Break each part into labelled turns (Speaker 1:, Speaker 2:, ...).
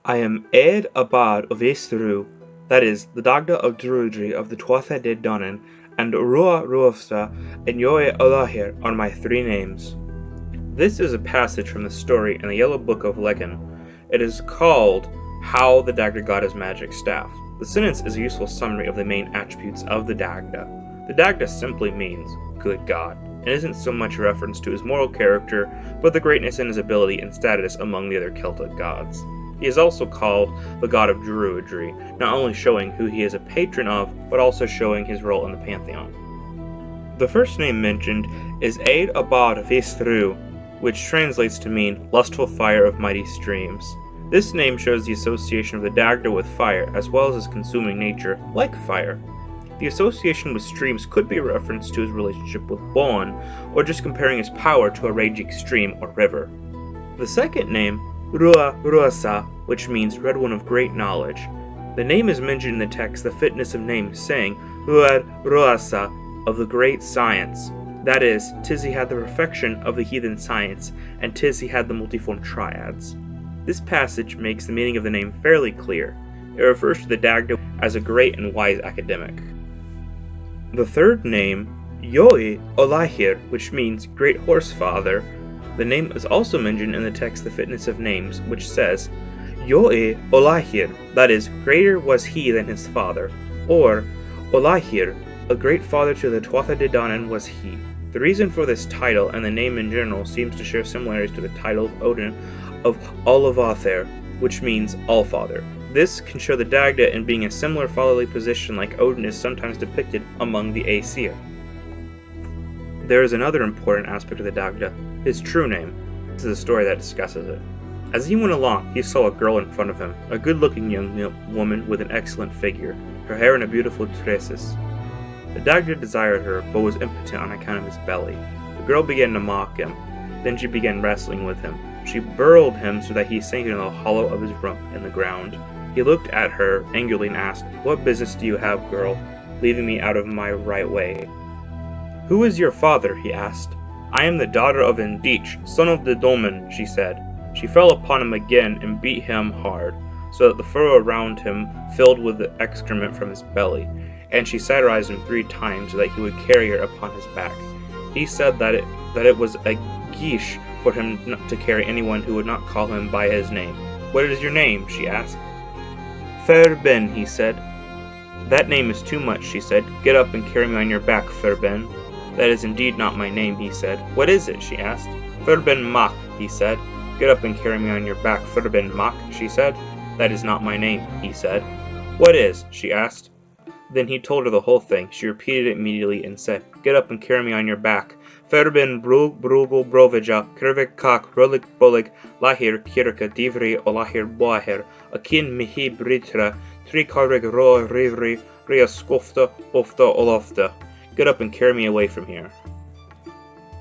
Speaker 1: I am Ed Abad of Estru, that is, the Dagda of Druidry of the Tuatha De Danann, and Rua Ruafsa and Yoe Olahir are my 3 names. This is a passage from the story in the Yellow Book of Legend. It is called How the Dagger Got His Magic Staff. The sentence is a useful summary of the main attributes of the Dagda. The Dagda simply means good God, and isn't so much a reference to his moral character, but the greatness in his ability and status among the other Celtic gods. He is also called the god of Druidry, not only showing who he is a patron of, but also showing his role in the pantheon. The first name mentioned is Eid Abad of Estru, which translates to mean lustful fire of mighty streams. This name shows the association of the Dagda with fire, as well as his consuming nature, like fire. The association with streams could be a reference to his relationship with Bon, or just comparing his power to a raging stream or river. The second name, Rua Ruasa, which means Red One of Great Knowledge. The name is mentioned in the text, the fitness of names, saying, Ruad Ruasa, of the great science. That is, 'tis he had the perfection of the heathen science, and 'tis he had the multiform triads. This passage makes the meaning of the name fairly clear. It refers to the Dagda as a great and wise academic. The third name, Yoe Olahir, which means Great Horse Father. The name is also mentioned in the text The Fitness of Names, which says, Yoe Olahir, that is, greater was he than his father, or Olahir, a great father to the Tuatha De Danann was he. The reason for this title and the name in general seems to share similarities to the title of Odin of Olavather, which means All-Father. This can show the Dagda in being a similar fatherly position like Odin is sometimes depicted among the Aesir. There is another important aspect of the Dagda, his true name. This is a story that discusses it. As he went along, he saw a girl in front of him, a good-looking young woman with an excellent figure, her hair in a beautiful tresses. The Dagda desired her, but was impotent on account of his belly. The girl began to mock him. Then she began wrestling with him. She burrowed him so that he sank into the hollow of his rump in the ground. He looked at her angrily and asked, What business do you have, girl, leaving me out of my right way? Who is your father? He asked. I am the daughter of Indich, son of the Domin, she said. She fell upon him again and beat him hard, so that the furrow around him filled with the excrement from his belly, and she satirized him 3 times so that he would carry her upon his back. He said that it was a geesh for him not to carry anyone who would not call him by his name. What is your name? She asked. Ferben, he said. That name is too much, she said. Get up and carry me on your back, Ferben. That is indeed not my name, he said. What is it? She asked. Ferben Mak, he said. Get up and carry me on your back, Ferben Mak, she said. That is not my name, he said. What is? She asked. Then he told her the whole thing. She repeated it immediately and said, Get up and carry me on your back. Ferben Brug Brugel Brovija, Kirvik Kak, Rolik Bolik, Lahir Kirka Divri, Olahir Boahir, Akin Mihi Britra, Trikarig Ro Rivri, Ria Skofta, Ofta Olofta. Get up and carry me away from here.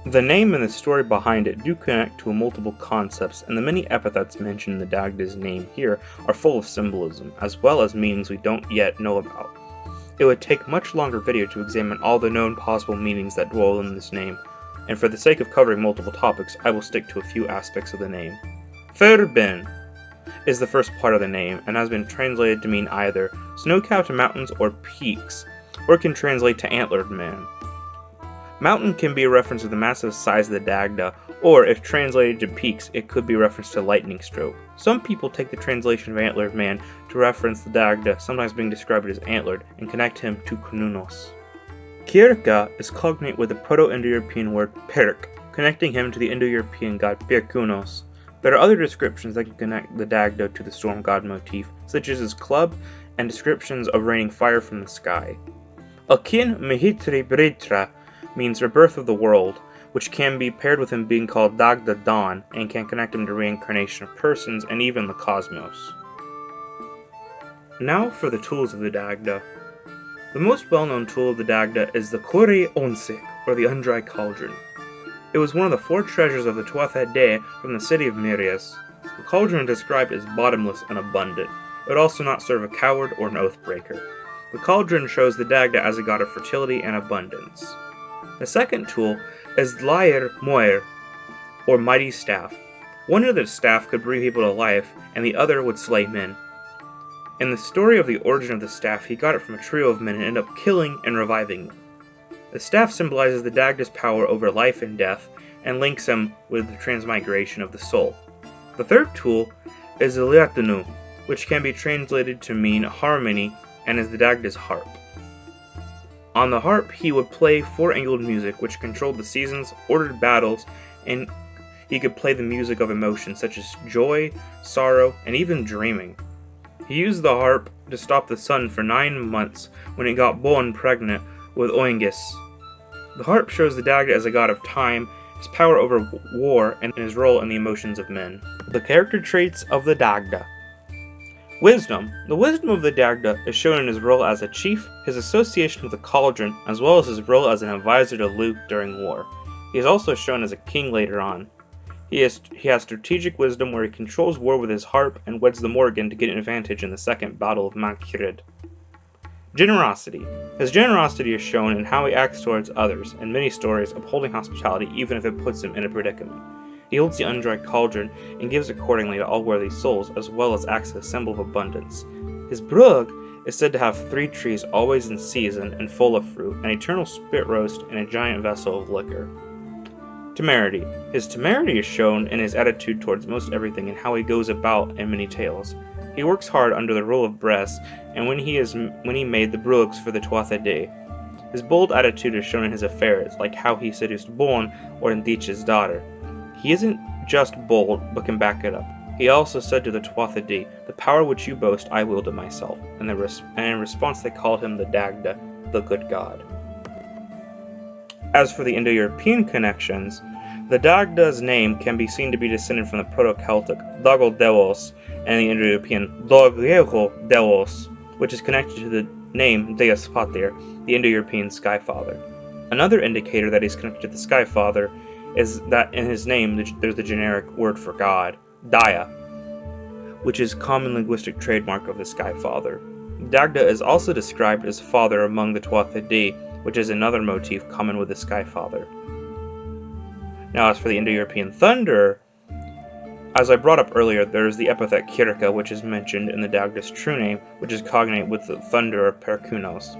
Speaker 1: The name and the story behind it do connect to multiple concepts, and the many epithets mentioned in the Dagda's name here are full of symbolism, as well as meanings we don't yet know about. It would take a much longer video to examine all the known possible meanings that dwell in this name, and for the sake of covering multiple topics, I will stick to a few aspects of the name. Ferben is the first part of the name, and has been translated to mean either snow-capped mountains or peaks, or it can translate to antlered man. Mountain can be a reference to the massive size of the Dagda, or if translated to peaks, it could be a reference to lightning stroke. Some people take the translation of antlered man to reference the Dagda, sometimes being described as antlered, and connect him to Kununos. Kirka is cognate with the Proto-Indo-European word Perk, connecting him to the Indo-European god Pirkunos. There are other descriptions that can connect the Dagda to the storm god motif, such as his club and descriptions of raining fire from the sky. Akin Mihitri Britra means rebirth of the world, which can be paired with him being called Dagda Dawn, and can connect him to reincarnation of persons and even the cosmos. Now for the tools of the Dagda. The most well-known tool of the Dagda is the Kore Onsik, or the Undry Cauldron. It was one of the 4 treasures of the Tuatha De from the city of Mirias. The cauldron is described as bottomless and abundant. It would also not serve a coward or an oath-breaker. The cauldron shows the Dagda as a god of fertility and abundance. The second tool is Lair Moir, or Mighty Staff. One of the staff could bring people to life, and the other would slay men. In the story of the origin of the staff, he got it from a trio of men and ended up killing and reviving them. The staff symbolizes the Dagda's power over life and death, and links him with the transmigration of the soul. The third tool is the Liatanu, which can be translated to mean harmony and is the Dagda's harp. On the harp, he would play four-angled music which controlled the seasons, ordered battles, and he could play the music of emotion such as joy, sorrow, and even dreaming. He used the harp to stop the sun for 9 months when it got born pregnant with hÓgáin. The harp shows the Dagda as a god of time, his power over war, and his role in the emotions of men. The character traits of the Dagda. Wisdom. The wisdom of the Dagda is shown in his role as a chief, his association with the cauldron, as well as his role as an advisor to Luke during war. He is also shown as a king later on. He has strategic wisdom where he controls war with his harp and weds the Morgan to get an advantage in the second battle of Mount Kirid. Generosity. His generosity is shown in how he acts towards others, in many stories upholding hospitality even if it puts him in a predicament. He holds the undried cauldron and gives accordingly to all worthy souls, as well as acts as a symbol of abundance. His brug is said to have 3 trees always in season and full of fruit, an eternal spit roast, and a giant vessel of liquor. Temerity. His temerity is shown in his attitude towards most everything and how he goes about in many tales. He works hard under the rule of Bress, and when he made the brugs for the Tuatha Dé. His bold attitude is shown in his affairs, like how he seduced Bon or Ndíche's daughter. He isn't just bold, but can back it up. He also said to the Tuatha Dé, "The power which you boast I wielded myself," and in response they called him the Dagda, the good god. As for the Indo-European connections, the Dagda's name can be seen to be descended from the Proto-Celtic Dagol Deos and the Indo-European Dagger Deos, which is connected to the name Deus Pater, the Indo-European Sky Father. Another indicator that he's connected to the Sky Father is that in his name there's the generic word for God, Daya, which is common linguistic trademark of the Sky Father. Dagda is also described as father among the Tuatha Dé, which is another motif common with the Sky Father. Now, as for the Indo-European thunder, as I brought up earlier, there is the epithet Kirka, which is mentioned in the Dagda's true name, which is cognate with the thunder of Perkunos.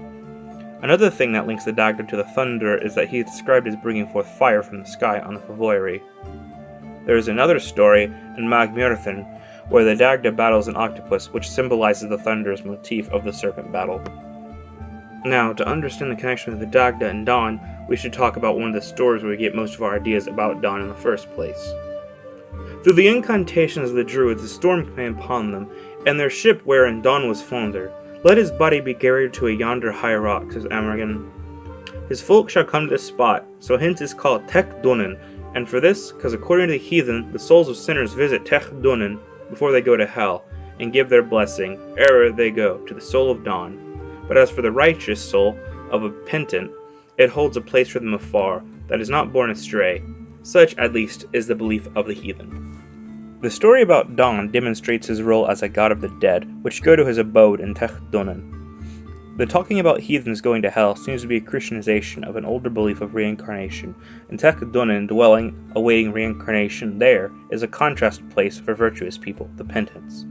Speaker 1: Another thing that links the Dagda to the thunder is that he is described as bringing forth fire from the sky on the Favoyri. There is another story in Magmyrthin, where the Dagda battles an octopus, which symbolizes the thunder's motif of the serpent battle. Now, to understand the connection of the Dagda and Don, we should talk about one of the stories where we get most of our ideas about Don in the first place. Through the incantations of the Druids, a storm came upon them, and their ship wherein Don was founder. "Let his body be carried to a yonder high rock," says Amergin. "His folk shall come to this spot," so hence is called Tech Dunnen, and for this, because according to the heathen, the souls of sinners visit Tech Dunnen before they go to hell, and give their blessing, ere they go, to the soul of Don. But as for the righteous soul of a penitent, it holds a place for them afar, that is not borne astray. Such, at least, is the belief of the heathen. The story about Don demonstrates his role as a god of the dead, which go to his abode in Tech Dunnen. The talking about heathens going to hell seems to be a Christianization of an older belief of reincarnation, and Tech Dunnen dwelling, awaiting reincarnation there, is a contrast place for virtuous people, the penitents.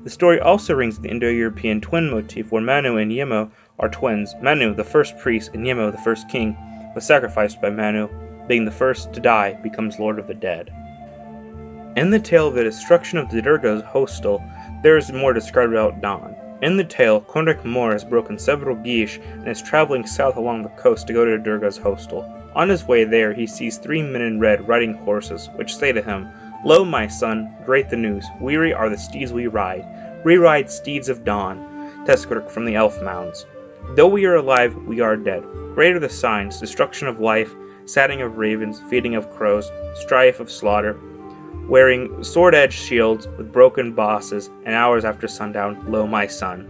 Speaker 1: The story also rings the Indo-European twin motif where Manu and Yemo are twins. Manu, the first priest, and Yemo, the first king, was sacrificed by Manu. Being the first to die, becomes Lord of the Dead. In the tale of the destruction of the Durga's hostel, there is more described about Don. In the tale, Conric Mor has broken several geesh and is traveling south along the coast to go to Durga's hostel. On his way there, he sees 3 men in red riding horses, which say to him, "Lo, my son, great the news, weary are the steeds we ride. We ride steeds of dawn," Teskirk from the elf mounds. "Though we are alive, we are dead. Great are the signs, destruction of life, sadding of ravens, feeding of crows, strife of slaughter, wearing sword-edged shields with broken bosses, and hours after sundown, lo, my son."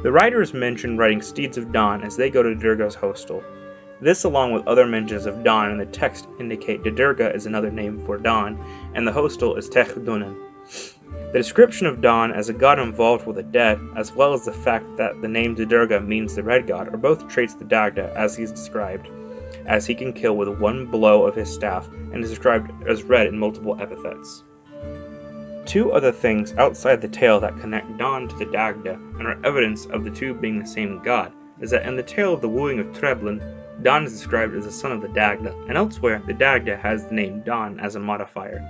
Speaker 1: The writers mention riding steeds of dawn as they go to Durga's hostel. This, along with other mentions of Don in the text, indicate that Durga is another name for Don, and the hostel is Tech Dunnen. The description of Don as a god involved with the dead, as well as the fact that the name Durga means the red god, are both traits of the Dagda as he's described. as he can kill with one blow of his staff, and is described as red in multiple epithets. Two other things outside the tale that connect Donn to the Dagda and are evidence of the two being the same god is that in the tale of the wooing of Treblin, Donn is described as the son of the Dagda, and elsewhere the Dagda has the name Donn as a modifier.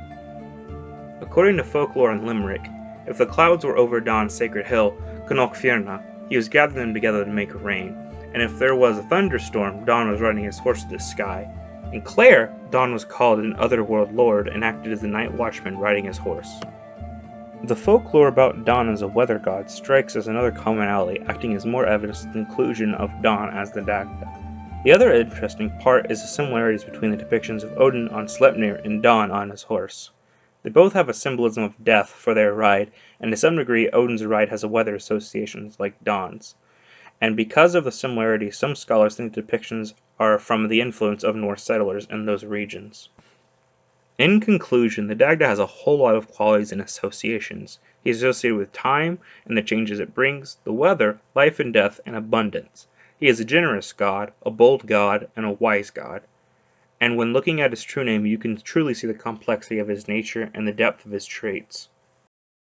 Speaker 1: According to folklore in Limerick, if the clouds were over Donn's sacred hill, Connaught he was gathering them together to make rain, and if there was a thunderstorm, Donn was riding his horse to the sky. In Clare, Donn was called an otherworld lord and acted as the night watchman riding his horse. The folklore about Donn as a weather god strikes as another commonality, acting as more evidence of the inclusion of Donn as the Dagda. The other interesting part is the similarities between the depictions of Odin on Sleipnir and Donn on his horse. They both have a symbolism of death for their ride, and to some degree Odin's ride has a weather associations like Donn's. And because of the similarity, some scholars think the depictions are from the influence of Norse settlers in those regions. In conclusion, the Dagda has a whole lot of qualities and associations. He is associated with time and the changes it brings, the weather, life and death, and abundance. He is a generous god, a bold god, and a wise god. And when looking at his true name, you can truly see the complexity of his nature and the depth of his traits.